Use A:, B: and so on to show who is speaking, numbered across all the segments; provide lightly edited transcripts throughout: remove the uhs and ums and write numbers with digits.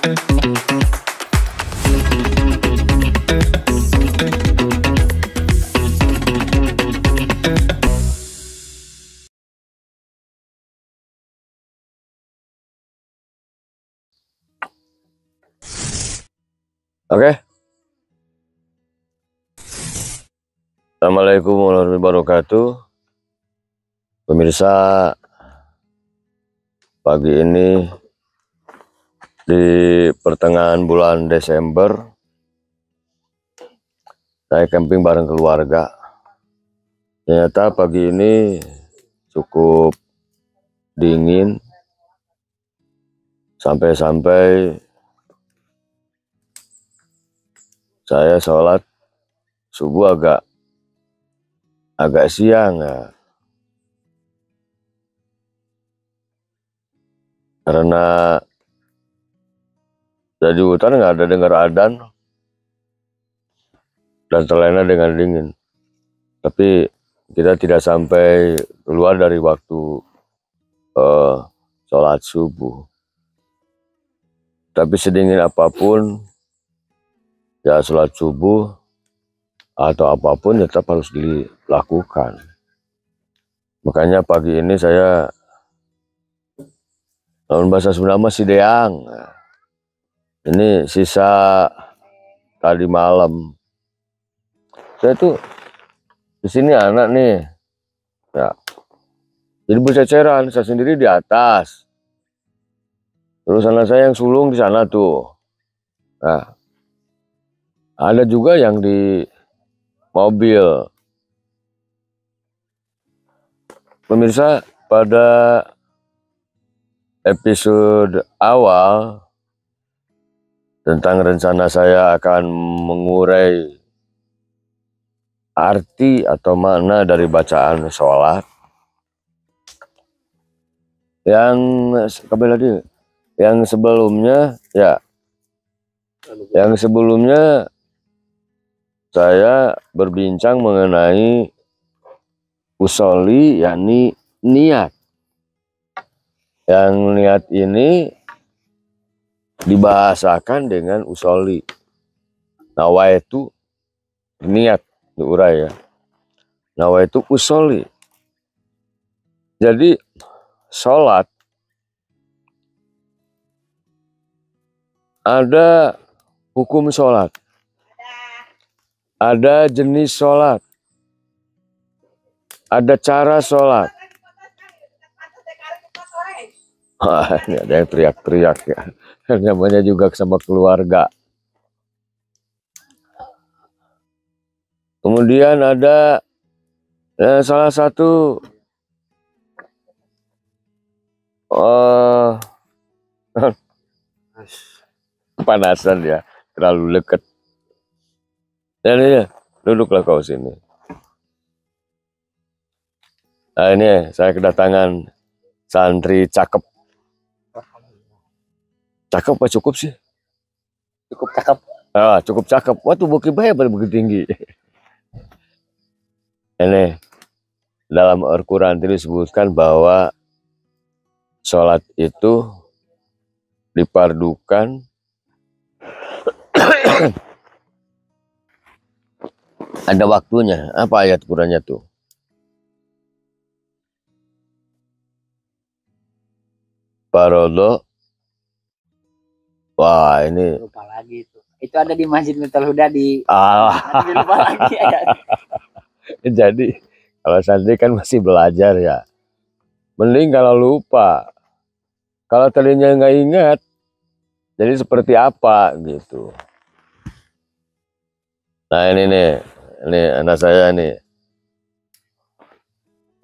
A: Oke. Assalamualaikum warahmatullahi wabarakatuh. Pemirsa, pagi ini di pertengahan bulan Desember, saya camping bareng keluarga. Ternyata pagi ini cukup dingin, sampai-sampai saya sholat subuh agak siang ya. Karena dari hutan nggak ada dengar adzan dan terlena dengan dingin. Tapi kita tidak sampai keluar dari waktu sholat subuh. Tapi sedingin apapun, ya sholat subuh atau apapun tetap harus dilakukan. Makanya pagi ini saya, dalam bahasa Sunda masih deang. Ini sisa tadi malam. Saya tuh di sini anak nih, ya. Jadi berceceran, saya sendiri di atas. Terus anak saya yang sulung di sana tuh. Nah, ada juga yang di mobil. Pemirsa, pada episode awal tentang rencana saya akan mengurai arti atau makna dari bacaan sholat. Yang sebelumnya saya berbincang mengenai usolli, yakni niat. Yang niat ini dibahasakan dengan usolli. Nawaitu niat, diurai ya. Nawaitu usolli. Jadi sholat ada hukum sholat, ada jenis sholat, ada cara sholat. Ini ada yang teriak-teriak ya. Namanya juga sama keluarga. Kemudian ada salah satu panasan ya, terlalu dekat. Dan ini duduklah kau sini. Nah ini saya kedatangan santri cakep. Cakep apa cukup sih?
B: Cukup cakep.
A: Ah, cukup cakep. Waduh, bukit bayar begitu tinggi. Ini dalam Al-Quran disebutkan bahwa sholat itu dipardukan ada waktunya. Apa ayat Qurannya tuh? Parodo. Wah, ini
B: lupa lagi itu. Itu ada di Masjid Miftahul Huda di
A: lupa
B: lagi ya.
A: Jadi kalau santri kan masih belajar ya. Mending kalau lupa. Kalau tadinya nggak ingat, jadi seperti apa gitu. Nah ini nih, ini anak saya nih.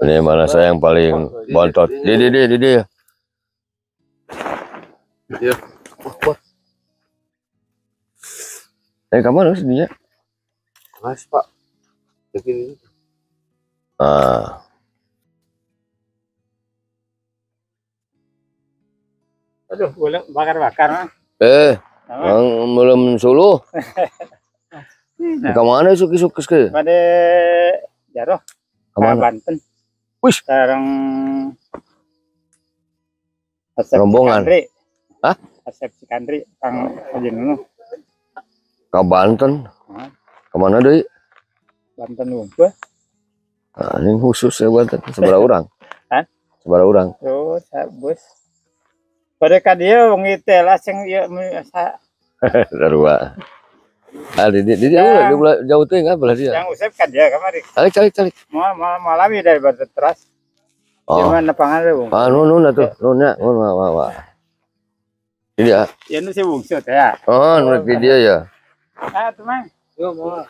A: Ini mana saya yang paling bontot. Didi. Iya. Kamu harus dia.
B: Mas Pak. Begini. Aduh, boleh bakar-bakar.
A: Belum suluh. Kemana suki-suki ke?
B: Pada Jaroh.
A: Kemana?
B: Banten.
A: Wih.
B: Sekarang
A: rombongan.
B: Hah? Asep Cikandri, Kang Haji Nunu.
A: Ke Banten.
B: Nah,
A: Kemana deh?
B: Banten Lumpur.
A: Nah, ini khusus ya Banten. Seberapa orang?
B: Hah?
A: Seberapa orang?
B: Tuh, bos. Pada kadia wong ieu lah sing ieu sa
A: Sarua. Ah, di
B: Ya.
A: ulah jauh tuh enggak belah dia.
B: yang usep kadia kamari.
A: Calik.
B: Malam ya dari Banten teras. Di
A: Oh.
B: mana pangan lu?
A: Ah, nun tuh. Nunnya, wah. Ini ya.
B: Ya nu si bungsu teh ya.
A: Oh, nu video ya.
B: Ah, tuh Mang. Yo, mau.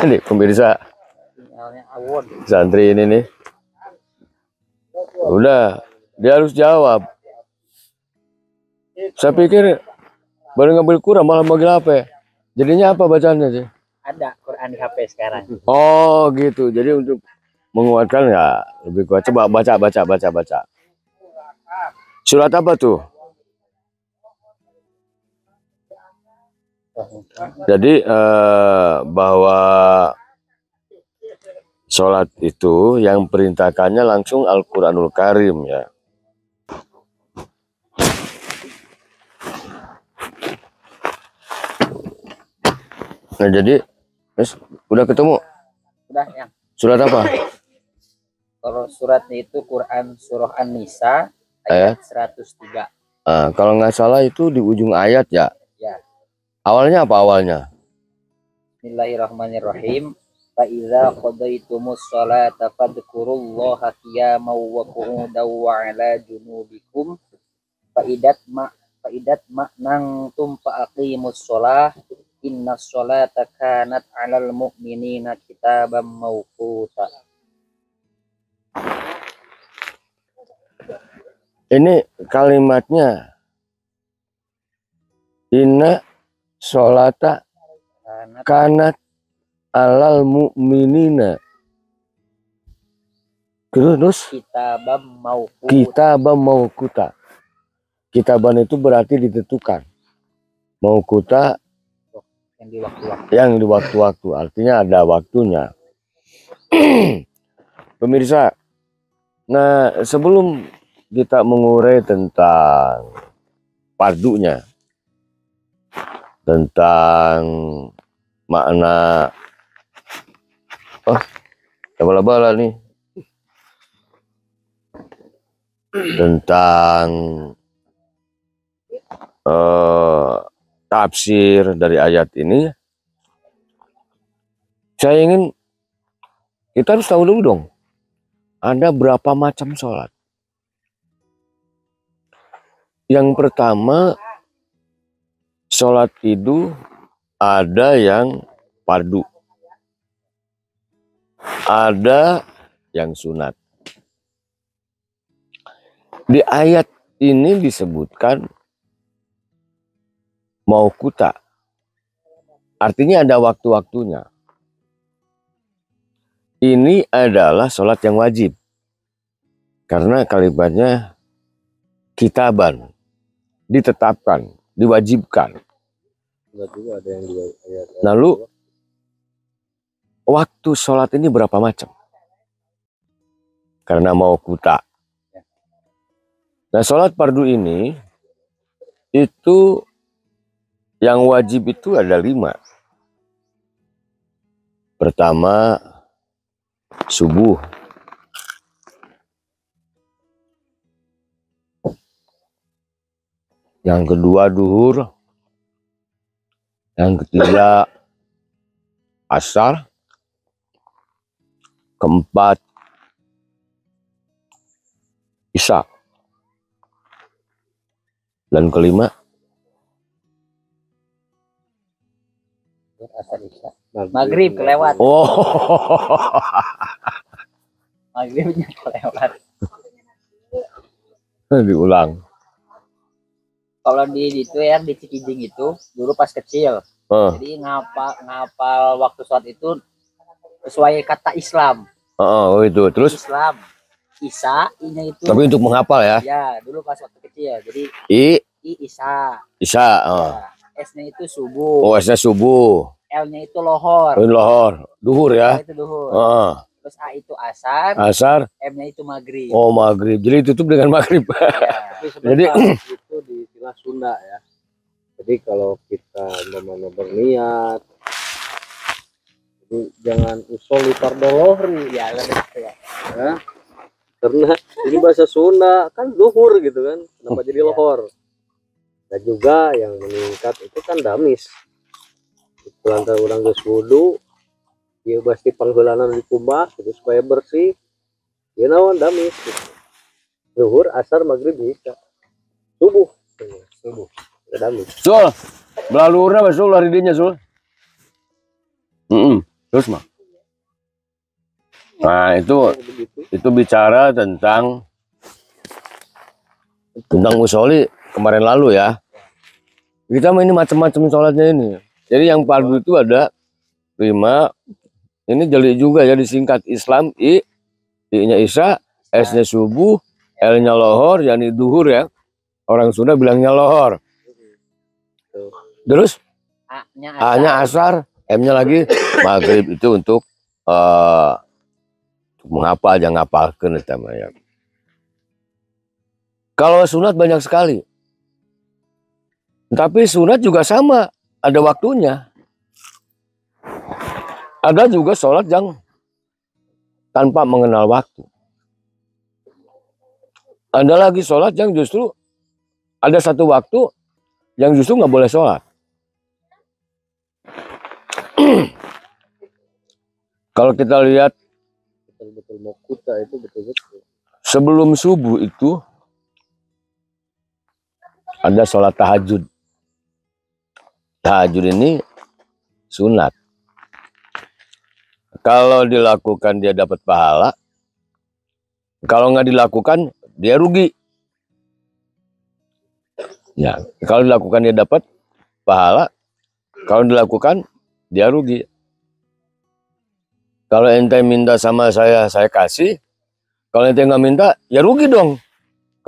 A: Ini pemirsa
B: Sinyalnya awon.
A: santri ini nih. Udah, dia harus jawab. Saya pikir baru ngambil Quran malah manggil apa? Jadinya apa bacaannya sih?
B: Ada Quran di HP sekarang.
A: Oh gitu. Jadi untuk menguatkan ya lebih kuat. Coba baca. Surat apa tuh? Jadi bahwa sholat itu yang perintahkannya langsung Al-Quranul Karim ya. Nah jadi udah ketemu?
B: Udah yang.
A: Surat apa?
B: Kalau suratnya itu Quran surah An-Nisa ayat 103.
A: Kalau nggak salah itu di ujung ayat ya.
B: Ya.
A: Awalnya apa awalnya?
B: Bismillahirrahmanirrahim. Fa idza qadaytumus sholata fadhkurullaha qiyaman wa qu'udan wa 'ala junubikum fa idat nang tumpa aqimus sholah innas sholata kanat 'alal mu'minina kitaban mawquta.
A: Ini kalimatnya inna sholata kanat alal mu'minina. Terus kitaban mawquta. Kitaban itu berarti ditentukan. Mawquta yang di waktu-waktu. Artinya ada waktunya. Pemirsa, nah sebelum kita mengurai tentang pardunya, tentang makna bala-bala nih, tentang tafsir dari ayat ini, saya ingin kita harus tahu dulu dong, ada berapa macam sholat. Yang pertama, sholat itu ada yang fardu, ada yang sunat. Di ayat ini disebutkan mauquta, artinya ada waktu-waktunya. Ini adalah sholat yang wajib, karena kalimatnya kitaban, ditetapkan, diwajibkan. Lalu waktu sholat ini berapa macam? Karena mauquta. Nah, sholat fardu ini itu yang wajib itu ada 5. Pertama, subuh. Yang kedua, duhur. Yang ketiga, asar. Keempat, isya. Dan kelima,
B: maghrib kelewat.
A: oh,
B: Maghribnya kelewat.
A: diulang.
B: Kalau di itu ya di Cikijing itu dulu pas kecil. Jadi ngapal waktu sholat itu sesuai kata Islam.
A: Oh itu terus
B: Islam. Isa, I-nya itu.
A: Tapi untuk menghafal ya?
B: Ya, dulu pas waktu kecil. Jadi
A: I
B: Isa.
A: Isa.
B: Ya, S-nya itu subuh.
A: Oh, S-nya subuh.
B: L-nya itu lohor.
A: Lohor, duhur ya?
B: Itu duhur. Terus A itu asar.
A: Asar.
B: M-nya itu maghrib.
A: Oh, maghrib. Jadi tutup dengan maghrib.
B: Ya.
C: Jadi itu di istilah Sunda ya. Jadi kalau kita berniat, jadi jangan usul fardu lohri
B: ya,
C: ya. Karena ini bahasa Sunda kan zuhur gitu kan, kenapa jadi lohor? Dan juga yang meningkat itu kan damis. Lantar orang geus wudu, dia pasti panggulanan dikumbah gitu, supaya bersih. Ya nawan damis. Gitu. Zuhur, asar, maghrib bisa. Subuh. Damis.
A: Sul, belalurna Sul lari dinya Sul. Terus mah. Nah, itu bicara tentang musoli kemarin lalu ya. Kita ini macam-macam sholatnya ini. Jadi yang fardu itu ada 5. Ini jeli juga ya, disingkat Islam. I-nya Isya, S-nya subuh, L-nya lohor, yakni duhur ya. Orang Sunda bilangnya lohor. Terus A-nya asar, M-nya lagi maghrib. Itu untuk menghafal, jangan ngapalkan ya. Kalau sunat banyak sekali. Tapi sunat juga sama, ada waktunya. Ada juga sholat yang tanpa mengenal waktu. Ada lagi sholat yang justru ada satu waktu yang justru nggak boleh sholat. Kalau kita lihat
C: betul-betul mokuta itu betul-betul.
A: Sebelum subuh itu ada sholat tahajud. Tahajud ini sunat. Kalau dilakukan dia dapat pahala. Kalau nggak dilakukan dia rugi. Ya, kalau dilakukan dia dapat pahala. Kalau dilakukan dia rugi. Kalau ente minta sama saya kasih. Kalau ente nggak minta, ya rugi dong.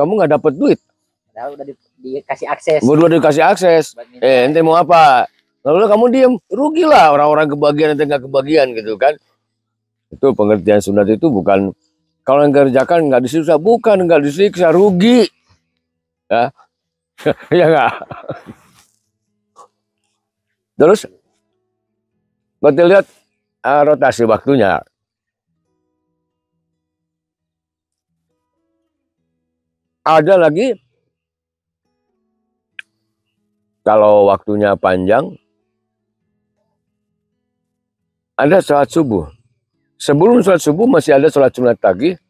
A: Kamu nggak dapat duit.
B: Udah dikasih akses.
A: Udah dikasih akses. Ente mau apa? Lalu kamu diem, rugilah orang-orang kebagian, ente nggak kebagian gitu kan. Itu pengertian sunat itu bukan kalau yang kerjakan nggak disiksa, bukan nggak disiksa, rugi. Ya, ya nggak. Terus berarti lihat rotasi waktunya. Ada lagi kalau waktunya panjang, ada sholat subuh. Sebelum sholat subuh masih ada sholat sunat lagi.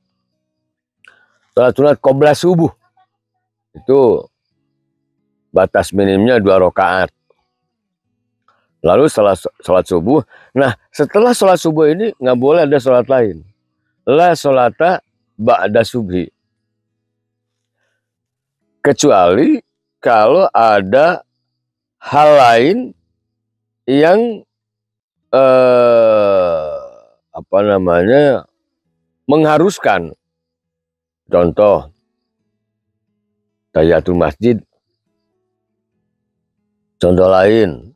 A: Sholat sunat qobla subuh. Itu batas minimnya 2 rakaat. Lalu setelah sholat subuh, nah setelah sholat subuh ini nggak boleh ada sholat lain. La sholata ba'da subhi. Kecuali kalau ada hal lain yang mengharuskan. Contoh tahiyatul masjid. Contoh lain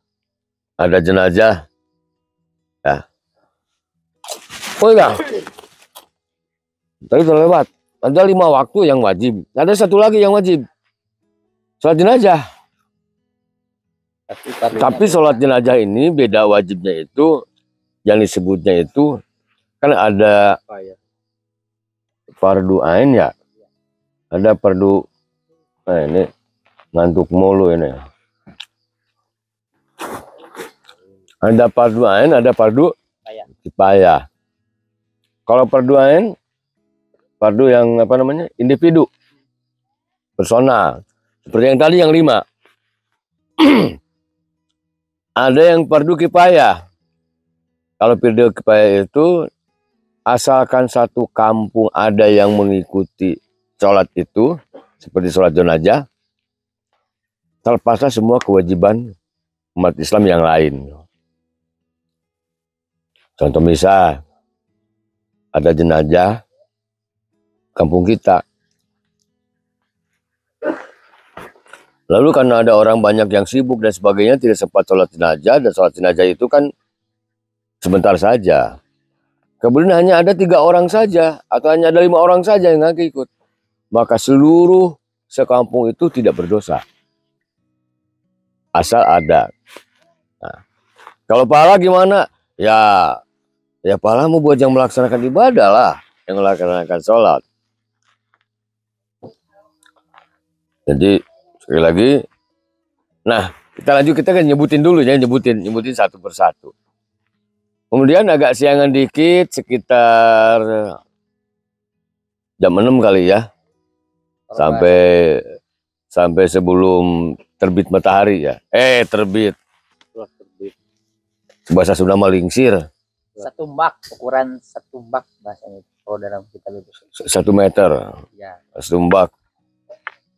A: ada jenazah. Ya. Oh ya. Tadi sudah lewat. Ada 5 waktu yang wajib. Ada satu lagi yang wajib. Sholat jenazah. Tapi sholat jenazah ini beda wajibnya itu. Yang disebutnya itu kan ada fardu ain ya. Ada fardu. Nah ini ngantuk mulu ini. Ada fardu ain, ada fardu kifayah. Kalau fardu ain, fardu yang apa namanya? Individu. Personal. Seperti yang tadi yang 5. Ada yang fardu kifayah. Kalau fardu kifayah itu asalkan satu kampung ada yang mengikuti sholat itu, seperti sholat jenazah, terlepaslah semua kewajiban umat Islam yang lain. Contoh misal, ada jenazah kampung kita. Lalu karena ada orang banyak yang sibuk dan sebagainya, tidak sempat sholat jenazah, dan sholat jenazah itu kan sebentar saja. kemudian hanya ada 3 orang saja atau hanya ada 5 orang saja yang nggak ikut, maka seluruh sekampung itu tidak berdosa asal ada. Nah, kalau pahala gimana? Ya pahala mau buat yang melaksanakan ibadah lah, yang melaksanakan sholat. Jadi sekali lagi, nah kita lanjut, kita kan nyebutin dulu ya, nyebutin satu persatu. Kemudian agak siangan dikit, sekitar jam 6 kali ya, sampai sebelum terbit matahari ya. Terbit. Bahasa Sunda mah lingsir.
B: 1 bak, ukuran 1 bak bahasanya kalau dalam kita lulus.
A: 1 meter.
B: Ya.
A: 1 bak.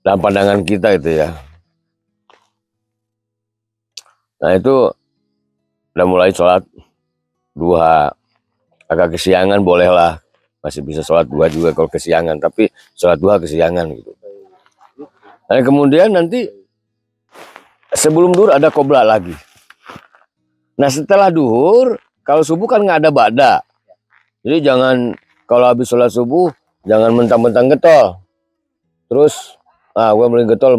A: Dalam pandangan kita itu ya. Nah itu udah mulai sholat duha. Agak kesiangan bolehlah, masih bisa sholat duha juga kalau kesiangan, tapi sholat duha kesiangan gitu. Nah kemudian nanti sebelum duhur ada qobla lagi. Nah setelah duhur, kalau subuh kan nggak ada ba'da. Jadi jangan kalau habis sholat subuh jangan mentang-mentang getol. Terus gue beli getol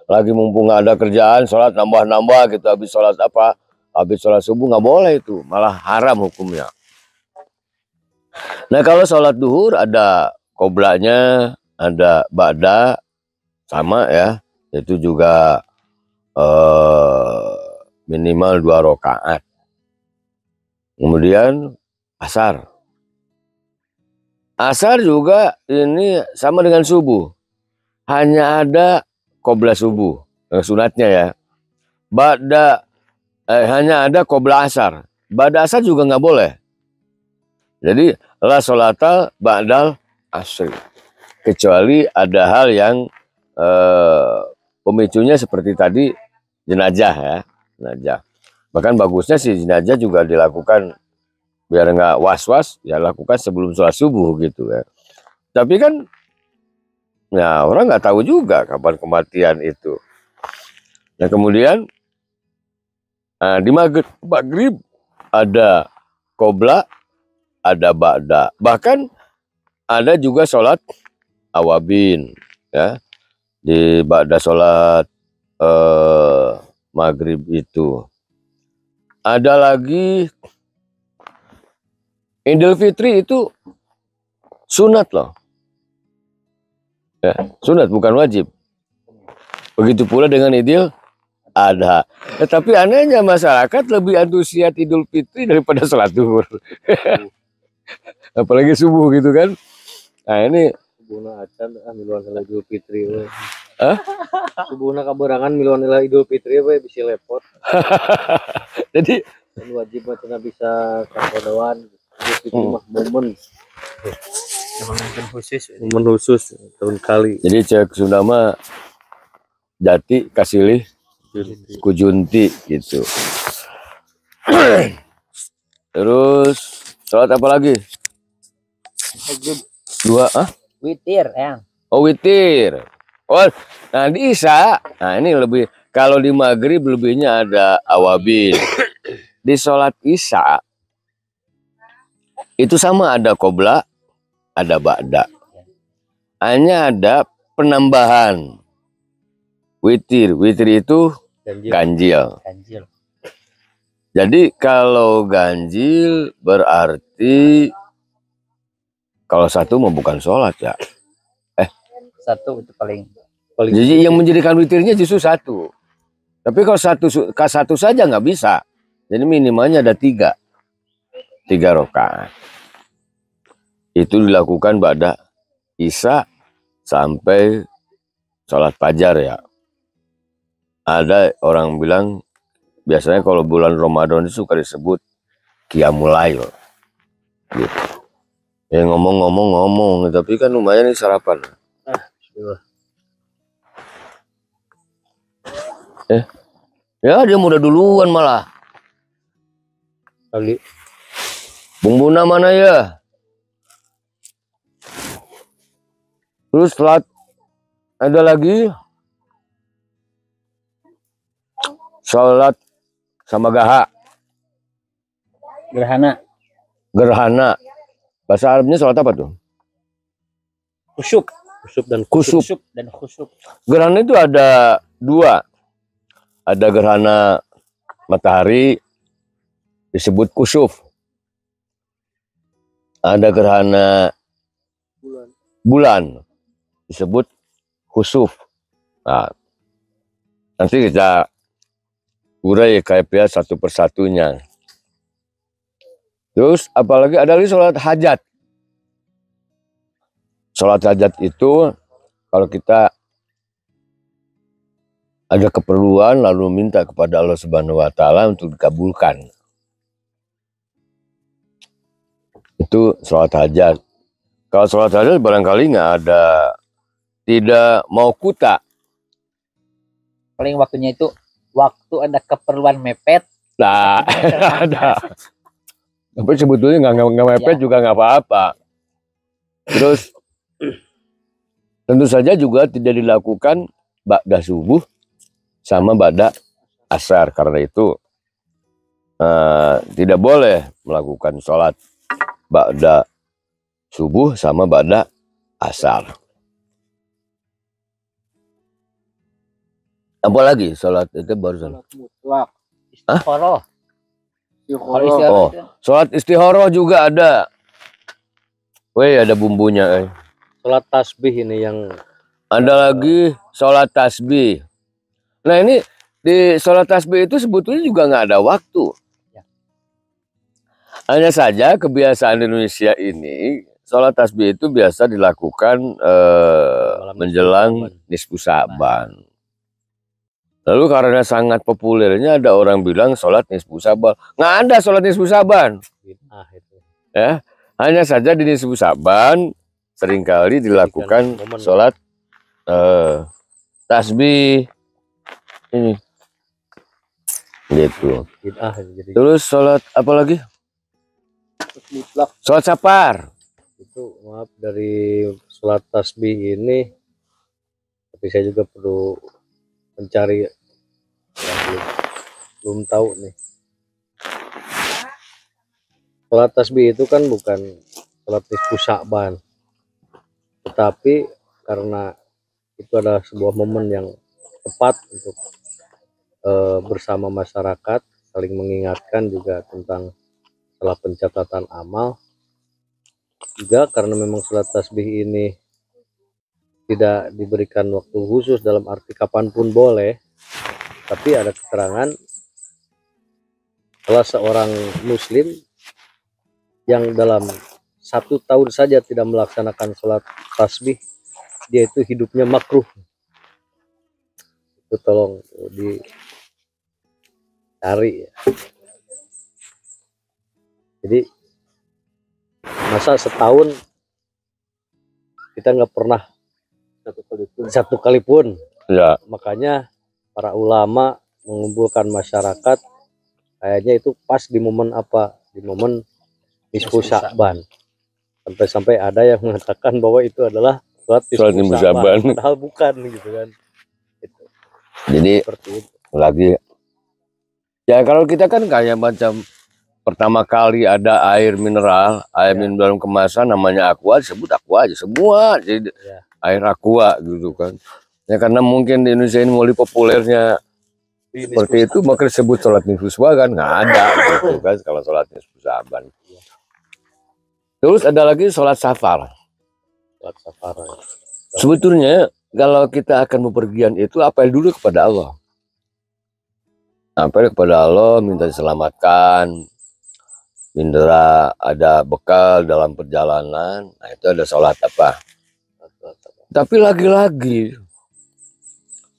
A: lagi mumpung nggak ada kerjaan, sholat nambah-nambah gitu. Habis sholat subuh nggak boleh itu, malah haram hukumnya. Nah kalau sholat duhur ada qoblanya, ada ba'da, sama ya, itu juga minimal 2 rakaat. Kemudian asar juga ini sama dengan subuh, hanya ada qobla subuh sunatnya ya. Ba'da hanya ada qobla asar, ba'da asar juga nggak boleh. Jadi la sholata ba'dal asri, kecuali ada hal yang pemicunya seperti tadi jenazah ya, jenazah. Bahkan bagusnya sih jenazah juga dilakukan biar nggak was-was, ya lakukan sebelum sholat subuh gitu ya. Tapi kan ya orang nggak tahu juga kapan kematian itu. Nah kemudian di maghrib ada qobla, ada ba'da, bahkan ada juga sholat awabin ya, di ba'da sholat maghrib itu. Ada lagi Idul Fitri, itu sunat loh ya, sunat bukan wajib. Begitu pula dengan Idul Adha. Tetapi anehnya masyarakat lebih antusias Idul Fitri daripada sholat duhur. Apalagi subuh gitu kan. Nah ini
C: subuhna acan miluan heula Idul Fitri we. Subuhna kaberangan miluan heula Idul Fitri we bisa lepot.
A: Jadi
C: wajib mah bisa kakodoan Idul Fitri mah momen khusus tahun kali.
A: Jadi cek Sunda mah jati kasilih kujunti gitu. Terus sholat apa lagi? Dua
B: witir ya.
A: Oh witir. Oh nah di Isya, nah ini lebih, kalau di maghrib lebihnya ada awabin. Di sholat Isya itu sama ada qobla, ada ba'da, hanya ada penambahan witir. Witir itu ganjil. Jadi kalau ganjil berarti kalau satu mau bukan sholat ya.
B: Satu itu paling.
A: Jadi yang menjadikan witirnya justru satu. Tapi kalau satu saja nggak bisa. Jadi minimalnya ada 3 rakaat. Itu dilakukan ba'da Isya sampai sholat fajar ya. Ada orang bilang biasanya kalau bulan Ramadan itu suka disebut Qiyamul Lail gitu. Ya ngomong, tapi kan lumayan nih sarapan. Ya dia mudah duluan malah.
C: Kali.
A: Bung Buna mana ya? Terus sholat ada lagi sholat sama gaha.
B: Gerhana.
A: Bahasa Arabnya sholat apa tuh?
B: Khusyuk.
C: Khusyuk dan
A: Kusuk.
B: Khusyuk dan khusyuk.
A: Gerhana itu ada dua. Ada gerhana matahari disebut kusuf. Ada gerhana bulan disebut khusuf. Nah, nanti kita urai kaifiah satu persatunya. Terus apalagi ada lagi sholat hajat. Sholat hajat itu kalau kita ada keperluan lalu minta kepada Allah Subhanahu wa taala untuk dikabulkan. Itu sholat hajat. Kalau sholat hajat barangkali nggak ada, tidak mau kuta.
B: Paling waktunya itu waktu ada keperluan mepet.
A: Nah, ada. Tapi sebetulnya nggak mepet
B: Ya.
A: juga nggak apa-apa. Terus tentu saja juga tidak dilakukan ba'da subuh sama ba'da asar. Karena itu tidak boleh melakukan sholat ba'da subuh sama ba'da asar. Apalagi sholat itu barusan.
B: Mutlak. Istikharah.
A: Oh, sholat istihoroh juga ada. Wih, ada bumbunya.
C: Sholat tasbih ini yang
A: Ada lagi sholat tasbih. Nah ini di sholat tasbih itu sebetulnya juga nggak ada waktu.
B: Ya.
A: Hanya saja kebiasaan Indonesia ini sholat tasbih itu biasa dilakukan menjelang nisfu Sa'ban. Lalu karena sangat populernya ada orang bilang sholat nisfu Sa'ban. Nggak ada sholat nisfu Sa'ban.
C: bid'ah itu.
A: Ya, hanya saja di nisfu Sa'ban seringkali dilakukan sholat tasbih ini. Gitu.
C: Bid'ah jadi
A: Terus sholat apa lagi?
B: Mutlak.
A: Sholat safar.
C: itu maaf dari sholat tasbih ini, tapi saya juga perlu mencari yang belum tahu nih. Sholat tasbih itu kan bukan sholat nisfu Sa'ban, tetapi karena itu adalah sebuah momen yang tepat untuk bersama masyarakat saling mengingatkan juga tentang setelah pencatatan amal. Juga karena memang sholat tasbih ini tidak diberikan waktu khusus dalam arti kapanpun boleh, tapi ada keterangan salah seorang muslim yang dalam 1 tahun saja tidak melaksanakan sholat tasbih, dia itu hidupnya makruh. Itu tolong dicari ya. Jadi masa setahun kita nggak pernah satu kali pun.
A: Ya.
C: Makanya para ulama mengumpulkan masyarakat kayaknya itu pas di momen apa, di momen nisfu Sa'ban. Sampai-sampai ada yang mengatakan bahwa itu adalah sholat nisfu Sa'ban, padahal bukan gitu kan. Gitu.
A: Jadi
C: Seperti itu.
A: lagi ya kalau kita kan kayak macam pertama kali ada air mineral dalam kemasan namanya aqua, disebut aqua aja semua, jadi
C: Ya.
A: air aqua gitu kan. Ya karena mungkin di Indonesia ini mulai populernya seperti itu, maka disebut sholat nisfu Sa'ban, nggak ada gitu kan kalau sholat nisfu Sa'ban. Terus ada lagi sholat safar.
C: Sholat safar. Ya.
A: Sebetulnya kalau kita akan bepergian itu apel dulu kepada Allah. Apel kepada Allah, minta diselamatkan, minta ada bekal dalam perjalanan. Nah itu ada sholat apa? Tapi lagi-lagi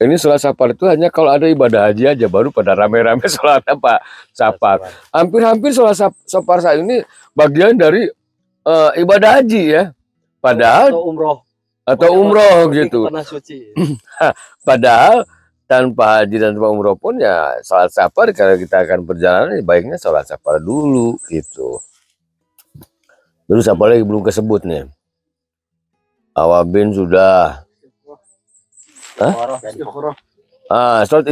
A: ini sholat safar itu hanya kalau ada ibadah haji aja baru pada rame-rame sholat apa? Safar. Hampir-hampir sholat safar saat ini bagian dari ibadah haji ya. Padahal atau umroh gitu. Padahal tanpa haji dan tanpa umroh pun ya sholat safar, kalau kita akan perjalanan baiknya sholat safar dulu gitu. Terus apa lagi belum kesebut nih? Awabin sudah. Hah? Sholat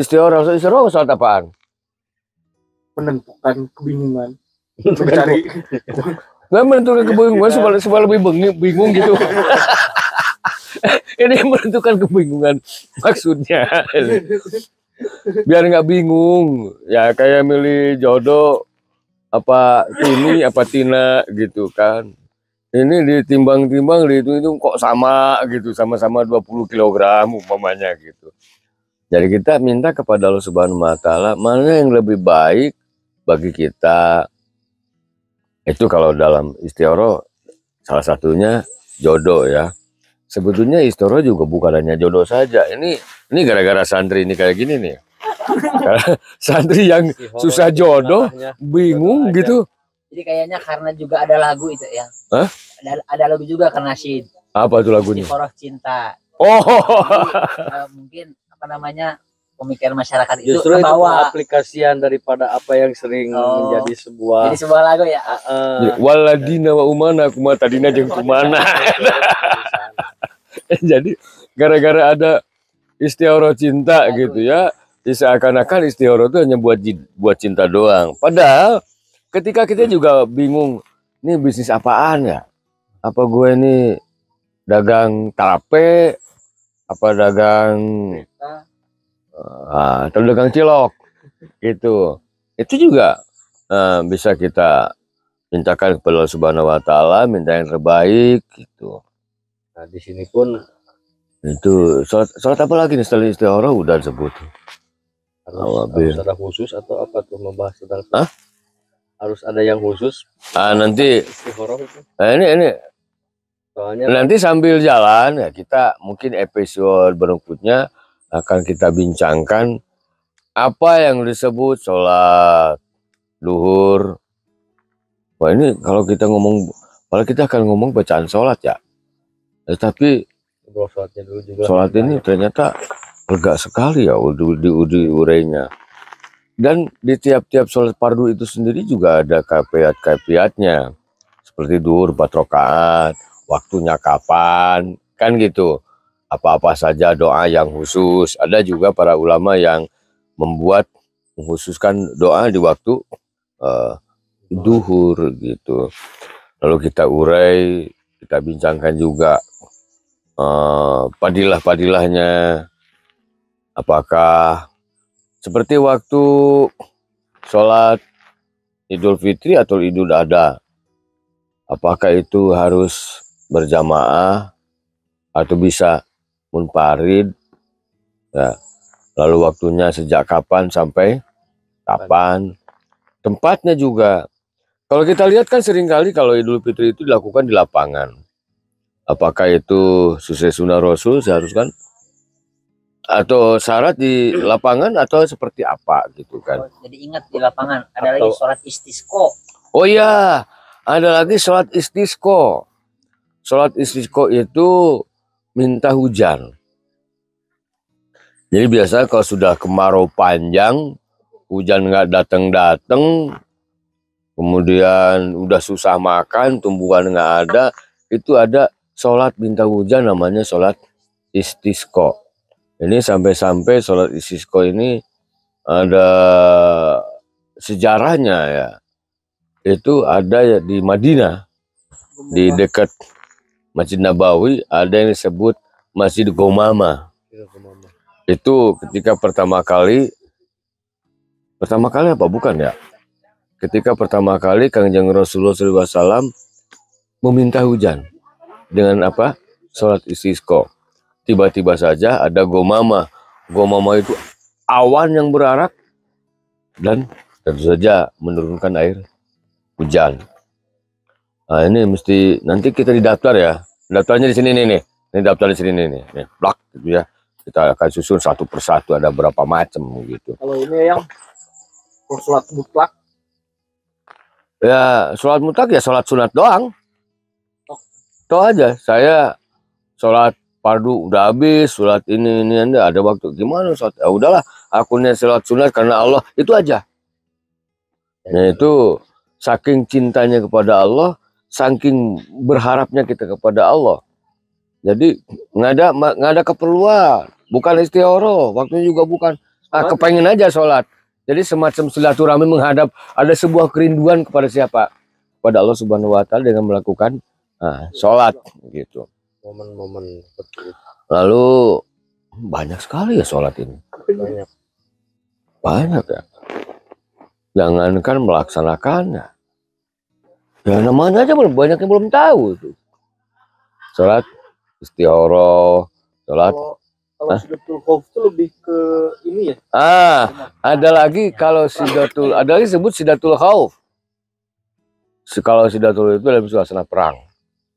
A: istihoroh. Sholat istihoroh sholat apaan?
D: Menentukan kebingungan, mencari
A: Nggak menentukan kebingungan, supaya lebih bingung gitu. Ini menentukan kebingungan maksudnya. Biar nggak bingung. Ya kayak milih jodoh, apa ini apa Tina gitu kan. Ini ditimbang-timbang itu kok sama gitu, sama-sama 20 kg umpamanya gitu. Jadi kita minta kepada Allah Subhanahu wa taala mana yang lebih baik bagi kita. Itu kalau dalam istikharah salah satunya jodoh ya. Sebetulnya istikharah juga bukan hanya jodoh saja. Ini gara-gara santri ini kayak gini nih. Karena santri yang susah jodoh, bingung gitu.
B: Jadi kayaknya karena juga ada lagu itu ya.
A: Hah?
B: Ada lagu juga karena Nasyid.
A: Apa tuh lagunya?
B: Istikharah cinta.
A: Oh.
B: Jadi, mungkin apa namanya pemikiran masyarakat itu
C: Justru itu
B: kebawa.
C: aplikasian daripada apa yang sering menjadi sebuah
B: lagu ya.
A: Waladina wa umana kuma tadina jeung kumana. Jadi gara-gara ada istikharah cinta gitu ya. Seakan-akan istikharah itu hanya buat cinta doang. Padahal ketika kita juga bingung, ini bisnis apaan ya? Apa gue ini dagang tape, apa dagang atau dagang cilok gitu. Itu juga bisa kita mintakan kepada Allah Subhanahu wa taala, minta yang terbaik gitu.
C: Nah, di sini pun
A: itu salat apa lagi nih setelah istikharah udah sebut.
C: Harus ada khusus atau apa tuh membahas tentang harus ada yang khusus
A: nanti
C: istikharah itu.
A: Ini
C: Soalnya
A: nanti sambil jalan ya kita mungkin episode berikutnya akan kita bincangkan apa yang disebut sholat duhur. Wah ini kalau kita akan ngomong bacaan sholat ya, tapi
C: sholatnya dulu juga.
A: Sholat ini ternyata lega sekali ya di urainya. Dan di tiap-tiap sholat fardu itu sendiri juga ada kafiat-kafiatnya. Seperti duhur 4 rakaat, waktunya kapan, kan gitu. Apa-apa saja doa yang khusus. Ada juga para ulama yang mengkhususkan doa di waktu duhur gitu. Lalu kita urai, kita bincangkan juga padilah-padilahnya. Apakah seperti waktu sholat Idul Fitri atau Idul Adha, apakah itu harus berjamaah atau bisa munfarid ya. Lalu waktunya sejak kapan sampai kapan, tempatnya juga. Kalau kita lihat kan seringkali kalau Idul Fitri itu dilakukan di lapangan. Apakah itu sesuai sunnah Rasul seharusnya atau syarat di lapangan atau seperti apa gitu kan?
B: Jadi ingat di lapangan ada lagi sholat istisqo.
A: Oh iya, ada lagi sholat istisqo. Sholat istisqo itu minta hujan. Jadi biasa kalau sudah kemarau panjang, hujan nggak datang, kemudian udah susah makan, tumbuhan nggak ada, itu ada sholat minta hujan namanya sholat istisqo. Ini sampai-sampai sholat istisqo ini ada sejarahnya ya. Itu ada ya di Madinah, di dekat Masjid Nabawi ada yang disebut Masjid Gomama. Itu ketika pertama kali apa bukan ya? Ketika pertama kali Kangjeng Rasulullah SAW meminta hujan dengan apa? Sholat istisqo. Tiba-tiba saja ada gomama. Gomama itu awan yang berarak dan tentu saja menurunkan air hujan. Nah ini mesti nanti kita didaftar ya. Daftarnya di sini nih. Ini daftar di sini nih. Blak gitu ya. Kita akan susun satu persatu ada berapa macam gitu.
C: Kalau ini yang sholat mutlak.
A: Ya sholat mutlak ya sholat sunat doang. Toh aja saya sholat fardu udah habis, sholat ini ada waktu gimana sholat? Ya udahlah, akunnya sholat sunat karena Allah itu aja. Nah itu saking cintanya kepada Allah, saking berharapnya kita kepada Allah. Jadi nggak ada keperluan, bukan istikharah, waktunya juga bukan. Kepengen aja sholat. Jadi semacam silaturahmi menghadap ada sebuah kerinduan kepada siapa? pada Allah Subhanahu Wa Taala dengan melakukan sholat gitu.
C: Momen-momen seperti itu.
A: Lalu banyak sekali ya sholat ini. Banyak ya. Jangankan melaksanakannya. Ya namanya aja banyak yang belum tahu itu. Sholat istikharah, sholat.
C: Kalau Sidatul Khauf itu lebih ke ini ya.
A: Ada lagi kalau Sidatul, ada lagi sebut Sidatul Khauf. Kalau Sidatul itu lebih suasana perang.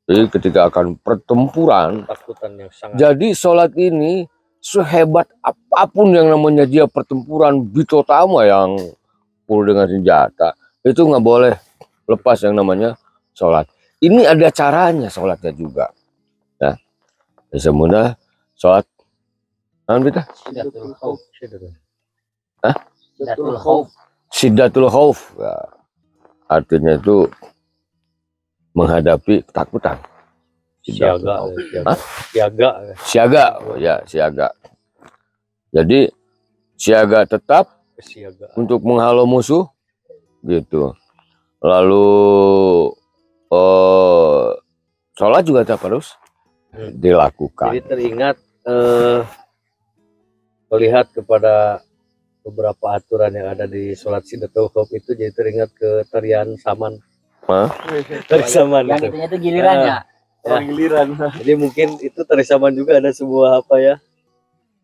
A: Jadi ketika akan pertempuran,
C: Takutan yang sangat.
A: Jadi sholat ini sehebat apapun yang namanya dia pertempuran bitotama yang full dengan senjata, itu nggak boleh lepas yang namanya sholat. Ini ada caranya sholatnya juga. Nah, semuanya sholat.
B: Sidatul Khauf. Sidatul Khauf.
A: Sidatul Khauf. Ya. Artinya itu menghadapi ketakutan.
C: Siaga.
A: Siaga. Oh, ya, siaga. Jadi siaga tetap untuk menghalau musuh gitu. Lalu sholat juga tetap harus dilakukan.
C: Jadi teringat melihat kepada beberapa aturan yang ada di sholat Sidatul Khauf itu, jadi teringat ke tarian saman. Tari saman
B: yang itu gilirannya.
C: Giliran. Jadi mungkin itu tari saman juga ada sebuah apa ya,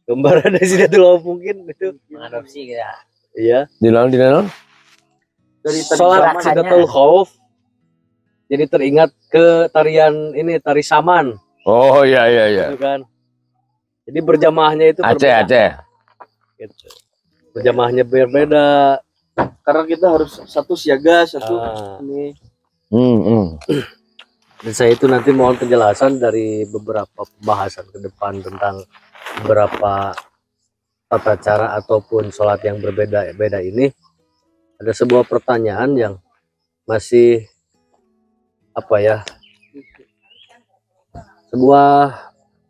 C: gambaran dari Sidatul Khauf mungkin itu
B: Mengadopsi ya.
C: Iya.
A: Di dalam
C: Dari sholat Sidatul Khauf jadi teringat ke tarian ini, tari saman.
A: Oh iya.
C: Gitu kan. Jadi berjamaahnya itu
A: Aceh.
C: Gitu. Berjamaahnya berbeda. Karena kita harus satu siaga, satu ini. Dan saya itu nanti mohon penjelasan dari beberapa pembahasan ke depan tentang beberapa tata cara ataupun sholat yang berbeda-beda ini. Ada sebuah pertanyaan yang masih apa ya, sebuah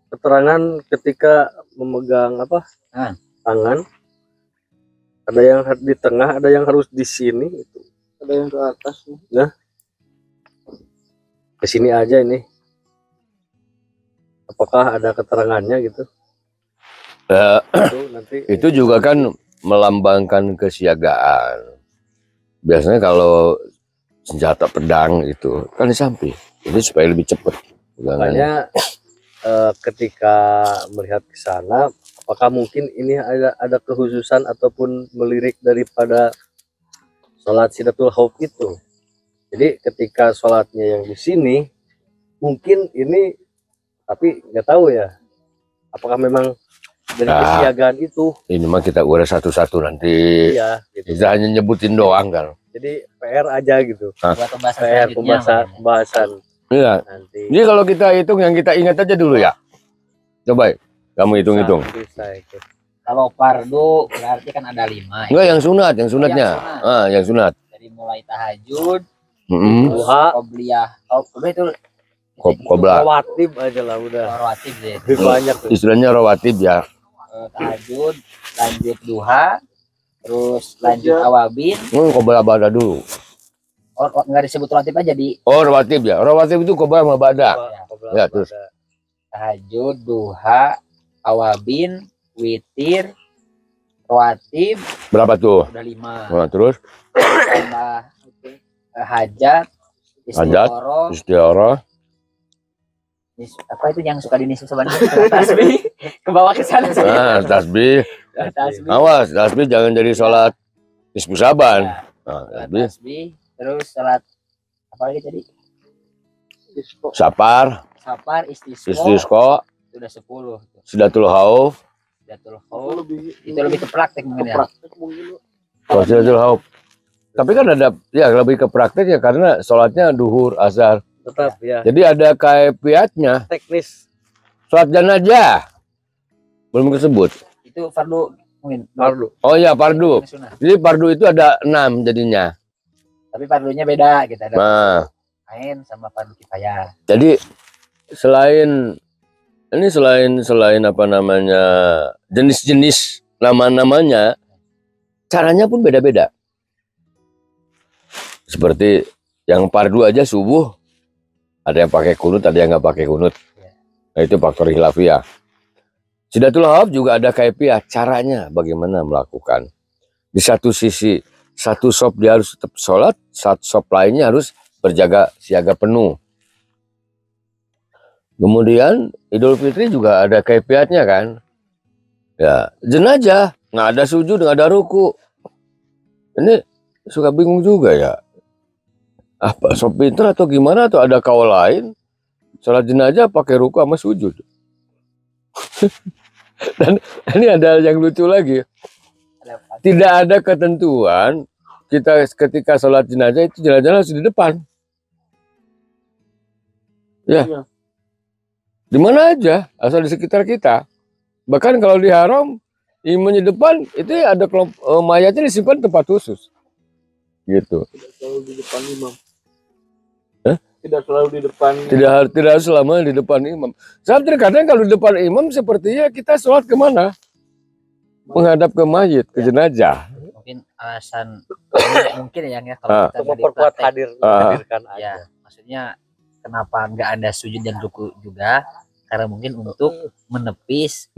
C: keterangan ketika memegang apa tangan, ada yang di tengah, ada yang harus di sini, itu ada yang ke atas. Nah, ke sini aja ini, apakah ada keterangannya gitu?
A: Itu juga kan melambangkan kesiagaan. Biasanya kalau senjata pedang itu kan di samping, itu supaya lebih cepat.
C: Makanya ketika melihat ke sana, apakah mungkin ini ada kekhususan ataupun melirik daripada sholat Sidatul Khauf itu? Jadi ketika sholatnya yang di sini, mungkin ini, tapi nggak tahu ya, apakah memang dari kesiagaan itu? Ini
A: mah kita uras satu-satu nanti.
C: Iya. Gitu.
A: Kita hanya nyebutin doang kan.
C: Jadi PR aja gitu.
B: Buat
C: pembahasan.
A: Iya.
C: Nanti.
A: Jadi kalau kita hitung yang kita ingat aja dulu ya. Coba kamu hitung-hitung.
B: Kalau fardu berarti kan ada 5.
A: Enggak, yang sunatnya. Yang sunat.
B: Dari mulai tahajud,
C: duha,
B: qobliyah. Itu
A: Qobla.
C: Rawatib aja lah udah.
B: Rawatib deh.
C: Banyak tuh.
A: Istilahnya rawatib ya.
B: Tahajud, lanjut duha, terus lanjut awabin.
A: Qobla bada dulu.
B: Nggak disebut rawatib aja di.
A: Oh, rawatib ya. Rawatib itu qobla sama bada. Ya, terus.
B: Tahajud, duha, awabin, witir, rawatib.
A: Berapa tuh?
B: Udah 5.
A: Nah, terus?
B: Tambah hajat,
A: istikharah.
B: Apa itu yang suka dinisip sebenarnya? Tasbih. Ke bawah ke sana.
A: Tasbih. Awas, tasbih jangan jadi sholat nisfu saban.
B: Tasbih. Terus sholat apa lagi tadi?
A: Sapar, istisqa,
B: itu udah 10.
A: Sidatul Khauf.
B: Itu lebih ke praktek mungkin ya.
A: Sidatul Khauf. Tapi kan ada ya lebih ke praktek ya, karena sholatnya duhur, asar.
C: Tetap ya.
A: Jadi ada kaifiatnya.
C: Teknis.
A: Sholat jenazah belum disebut.
B: Itu fardu mungkin.
C: Fardu.
A: Oh iya, fardu. Jadi fardu itu ada 6 jadinya.
B: Tapi fardunya beda gitu, ada lain sama fardu kifayah.
A: Jadi selain apa namanya, jenis-jenis nama-namanya, caranya pun beda-beda. Seperti Yang fardu aja subuh ada yang pakai kunut, ada yang nggak pakai kunut. Nah, itu faktor khilafiyah. Sidatul Hawaf juga ada kaifiah, caranya bagaimana melakukan. Di satu sisi, satu sop dia harus tetap sholat, satu sop lainnya harus berjaga siaga penuh. Kemudian Idul Fitri juga ada kaifiatnya kan. Ya, jenazah nggak ada sujud, nggak ada ruku. Ini suka bingung juga ya. Apa sop pinter atau gimana, atau ada kaul lain? Sholat jenazah pakai ruku sama sujud. Dan ini ada yang lucu lagi. Tidak ada ketentuan kita ketika sholat jenazah itu jenazah harus di depan. Ya. Di mana aja, asal di sekitar kita. Bahkan kalau di haram, imamnya di depan, itu ada mayatnya disimpan tempat khusus. Gitu.
C: Tidak selalu di depan imam.
D: Tidak selalu di depan.
A: Tidak selama di depan imam. Saya terkadang kalau di depan imam sepertinya kita sholat kemana? Menghadap ke mayit, ke jenazah.
B: Mungkin alasan mungkin ya kalau kita
C: memperkuat hadirkan aja.
B: Ya, maksudnya kenapa nggak ada sujud dan ruku juga? Karena mungkin untuk menepis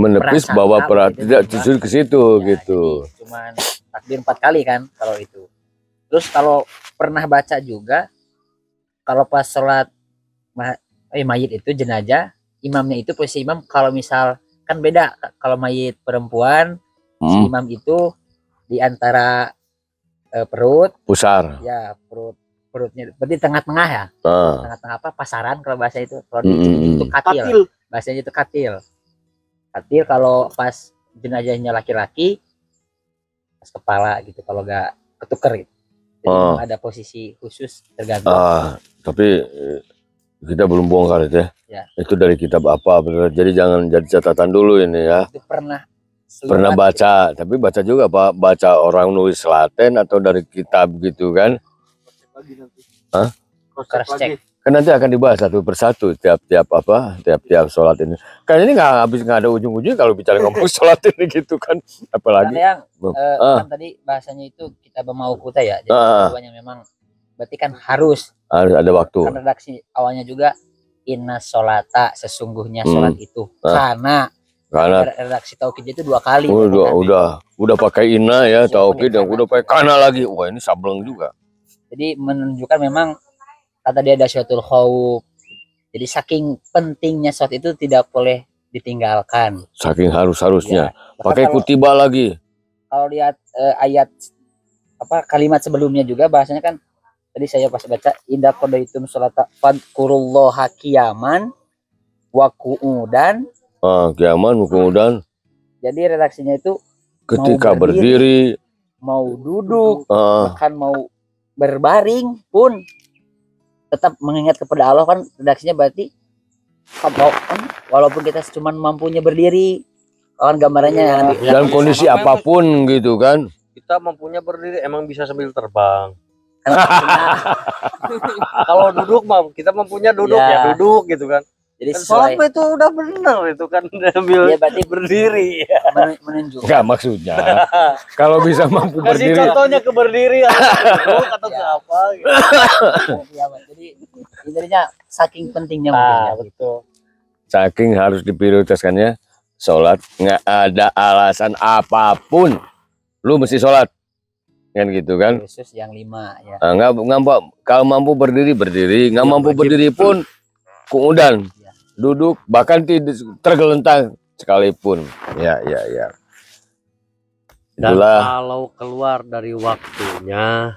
A: bahwa tidak sujud ke situ gitu.
B: Cuman takbir 4 kali kan kalau itu. Terus kalau pernah baca juga kalau pas sholat mayit itu jenazah, imamnya itu posisi imam kalau misal kan beda kalau mayit perempuan si imam itu di antara perut
A: pusar.
B: Ya, perutnya berarti tengah-tengah ya. Tengah-tengah apa? Pasaran kalau bahasa itu. Kalau itu katil. Bahasanya itu katil. Katil kalau pas jenazahnya laki-laki pas kepala gitu, kalau nggak ketuker gitu. Jadi ada posisi khusus tergantung.
A: Tapi kita belum bongkar itu ya. Itu dari kitab apa bener. Jadi jangan jadi catatan dulu ini ya.
B: Itu pernah
A: baca, tapi baca juga Pak, baca orang nulis Latin atau dari kitab gitu kan.
B: Cross check.
A: Kan nanti akan dibahas satu persatu tiap sholat ini. Kayaknya ini nggak ada ujung-ujungnya kalau bicara ngomong sholat ini gitu kan. Apalagi
B: yang kan tadi bahasanya itu kita mau kuta ya. Jadi jawabannya memang berarti kan harus
A: ada waktu.
B: Kan redaksi awalnya juga inna sholata, sesungguhnya sholat itu karena redaksi tauhid itu 2 kali.
A: Udah pakai inna ya tauhid, yang udah pakai kana lagi. Wah, ini sableng juga.
B: Jadi menunjukkan memang kata dia ada syatul khawf. Jadi saking pentingnya sholat itu tidak boleh ditinggalkan.
A: Saking harusnya. Ya. Pakai kutiba lagi.
B: Kalau lihat ayat kalimat sebelumnya juga bahasanya kan tadi saya pas baca idza qadaitum sholata fadkurullaha qiyaman wa qu'udan.
A: Qiyaman wa qu'udan.
B: Jadi redaksinya itu
A: ketika berdiri,
B: mau duduk, bahkan mau berbaring pun tetap mengingat kepada Allah kan. Redaksinya berarti walaupun kita cuma mampunya berdiri kan gambarannya
A: dalam kondisi apapun gitu kan.
C: Kita mampunya berdiri emang bisa sambil terbang. Kalau duduk kita mampunya duduk ya duduk gitu kan.
B: Jadi
C: sholat itu udah bener itu kan sambil berarti berdiri.
B: Menunjukkan.
A: Enggak maksudnya. Kalau bisa mampu berdiri.
C: Kasih contohnya ke berdiri atau ke apa gitu.
B: Jadi intinya saking pentingnya
C: betul.
A: Saking harus diprioritaskannya sholat, nggak ada alasan apapun lu mesti sholat kan gitu kan.
B: Khusus yang 5 ya.
A: Nggak kalau mampu berdiri, nggak mampu berdiri pun kemudian duduk, bahkan tergelentang sekalipun. Ya.
C: Dan kalau keluar dari waktunya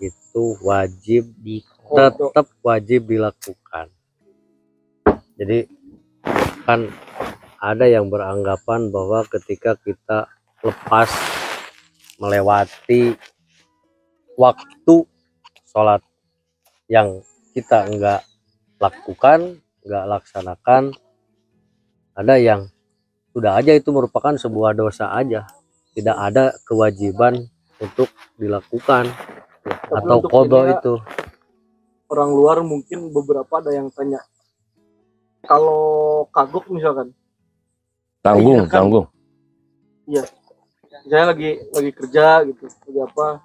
C: itu tetap wajib dilakukan. Jadi kan ada yang beranggapan bahwa ketika kita lepas melewati waktu sholat yang kita enggak lakukan, enggak laksanakan, ada yang sudah aja itu merupakan sebuah dosa aja, tidak ada kewajiban untuk dilakukan. Atau qadha itu.
D: Orang luar mungkin beberapa ada yang tanya, kalau kagok misalkan
A: tanggung.
D: Iya. Misalnya lagi kerja gitu, lagi apa,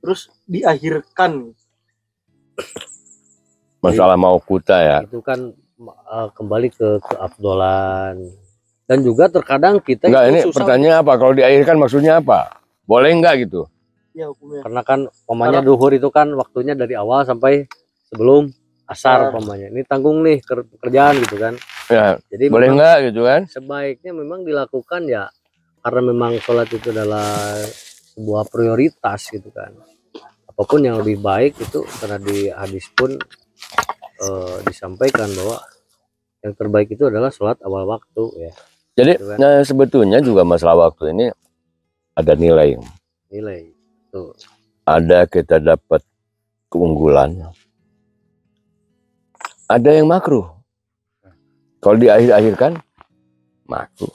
D: terus diakhirkan.
A: masalah mau kuta ya.
C: Itu kan kembali ke keabdolan. Dan juga terkadang kita
A: Enggak,
C: itu
A: ini
C: susah,
A: pertanyaan apa? Kalau diakhirkan maksudnya apa? Boleh enggak gitu?
D: Ya hukumnya.
C: karena kan umpamanya duhur itu kan waktunya dari awal sampai sebelum asar umpamanya. Ini tanggung nih kerjaan gitu kan.
A: Ya,
C: Jadi
A: boleh
C: memang
A: enggak gitu kan?
C: sebaiknya memang dilakukan ya, karena memang sholat itu adalah sebuah prioritas gitu kan. Apapun yang lebih baik itu, karena di hadis pun disampaikan bahwa yang terbaik itu adalah sholat awal waktu ya.
A: Jadi
C: Gitu kan.
A: nah, sebetulnya juga masalah waktu ini ada nilai.
C: Nilai tuh.
A: Ada kita dapat keunggulan. Ada yang makruh. Kalau diakhir-akhirkan makruh.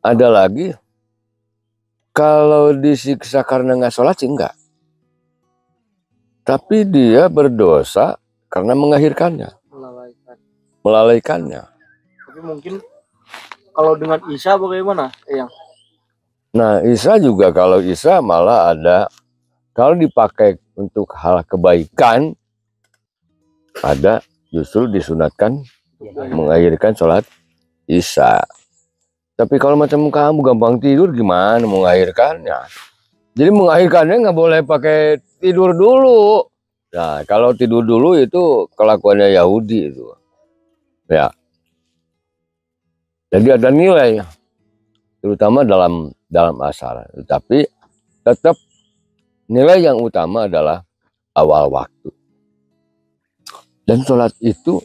A: Ada lagi kalau disiksa karena nggak sholat sih enggak. Tapi dia berdosa karena mengakhirkannya,
D: Melalaikan.
A: melalaikannya.
D: Tapi mungkin kalau dengan Isya bagaimana, Eyang?
A: Nah, Isya juga, kalau Isya malah ada, kalau dipakai untuk hal kebaikan, ada justru disunatkan mengakhirkan sholat Isya. Tapi kalau macam kamu gampang tidur, gimana mengakhirkannya? Jadi mengakhirkannya nggak boleh pakai tidur dulu. Nah, kalau tidur dulu itu kelakuannya Yahudi itu. Ya. Jadi ada nilai, terutama dalam asar. Tapi tetap nilai yang utama adalah awal waktu. Dan sholat itu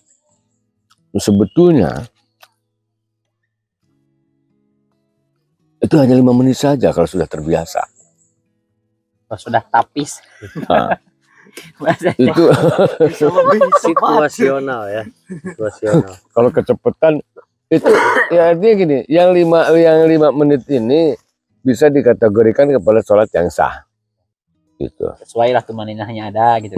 A: sebetulnya itu hanya 5 menit saja kalau sudah terbiasa.
B: Kalau sudah tapis.
A: Nah,
B: Bahasa
A: itu
D: Bisa lebih cepat.
C: Situasional ya, situasional.
A: kalau kecepatan itu ya, artinya gini, yang 5 menit ini bisa dikategorikan kepada sholat yang sah. Gitu.
B: sesuai lah tumaninahnya ada gitu.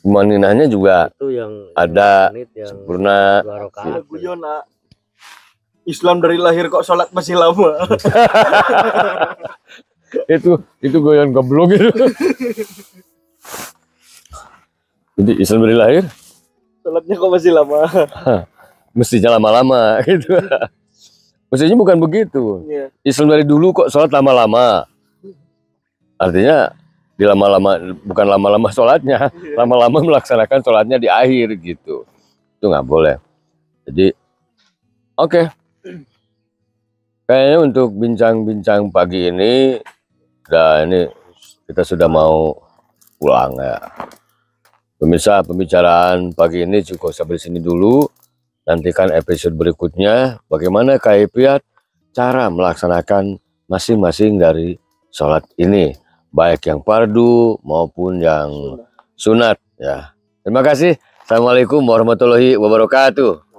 A: Maninahnya juga
C: Itu yang
A: ada
C: menit yang
A: sempurna.
C: 2 rakaat.
D: Ada guyon, ah. Islam dari lahir kok sholat masih lama.
A: itu goyang goblok itu. Jadi Islam dari lahir
D: Sholatnya kok masih lama.
A: mestinya lama-lama gitu. Mestinya bukan begitu.
D: Iya.
A: Islam dari dulu kok sholat lama-lama. Artinya di lama-lama, bukan lama-lama sholatnya, lama-lama melaksanakan sholatnya di akhir gitu. Itu nggak boleh. Jadi oke. Kayaknya untuk bincang-bincang pagi ini, ini kita sudah mau pulang ya. Pemirsa, pembicaraan pagi ini cukup sampai sini dulu. Nantikan episode berikutnya bagaimana kaifiat cara melaksanakan masing-masing dari sholat ini, baik yang fardu maupun yang sunat ya. Terima kasih. Assalamualaikum warahmatullahi wabarakatuh.